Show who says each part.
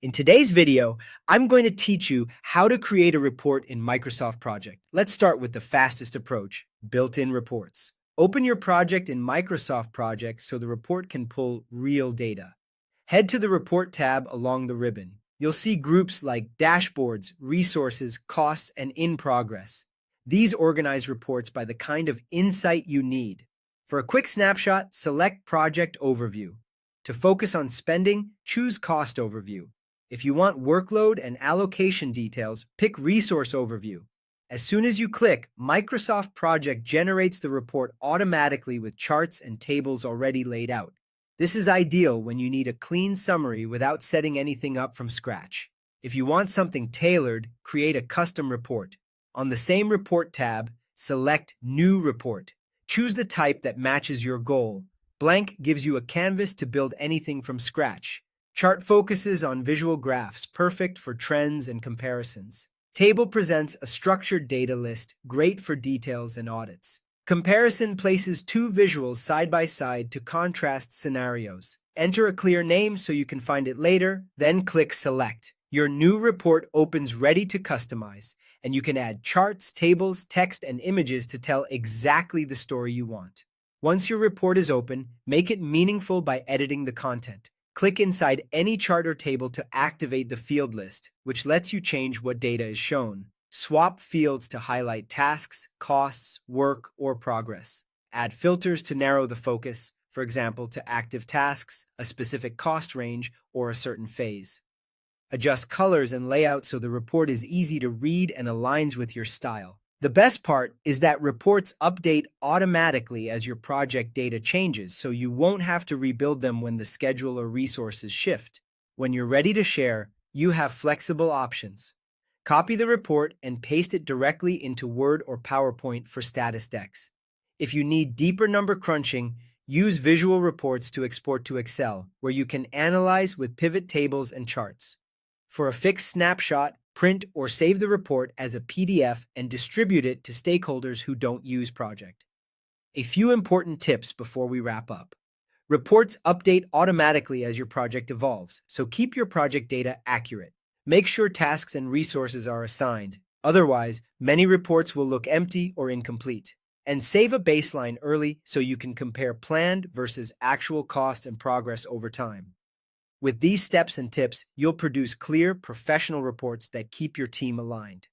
Speaker 1: In today's video, I'm going to teach you how to create a report in Microsoft Project. Let's start with the fastest approach, built-in reports. Open your project in Microsoft Project so the report can pull real data. Head to the Report tab along the ribbon. You'll see groups like Dashboards, Resources, Costs, and In Progress. These organize reports by the kind of insight you need. For a quick snapshot, select Project Overview. To focus on spending, choose Cost Overview. If you want workload and allocation details, pick Resource Overview. As soon as you click, Microsoft Project generates the report automatically with charts and tables already laid out. This is ideal when you need a clean summary without setting anything up from scratch. If you want something tailored, create a custom report. On the same Report tab, select New Report. Choose the type that matches your goal. Blank gives you a canvas to build anything from scratch. Chart focuses on visual graphs, perfect for trends and comparisons. Table presents a structured data list, great for details and audits. Comparison places two visuals side by side to contrast scenarios. Enter a clear name so you can find it later, then click Select. Your new report opens ready to customize, and you can add charts, tables, text, and images to tell exactly the story you want. Once your report is open, make it meaningful by editing the content. Click inside any chart or table to activate the field list, which lets you change what data is shown. Swap fields to highlight tasks, costs, work, or progress. Add filters to narrow the focus, for example, to active tasks, a specific cost range, or a certain phase. Adjust colors and layout so the report is easy to read and aligns with your style. The best part is that reports update automatically as your project data changes, so you won't have to rebuild them when the schedule or resources shift. When you're ready to share, you have flexible options. Copy the report and paste it directly into Word or PowerPoint for status decks. If you need deeper number crunching, use visual reports to export to Excel, where you can analyze with pivot tables and charts. For a fixed snapshot, print or save the report as a PDF and distribute it to stakeholders who don't use Project. A few important tips before we wrap up. Reports update automatically as your project evolves, so keep your project data accurate. Make sure tasks and resources are assigned. Otherwise, many reports will look empty or incomplete. And save a baseline early so you can compare planned versus actual cost and progress over time. With these steps and tips, you'll produce clear, professional reports that keep your team aligned.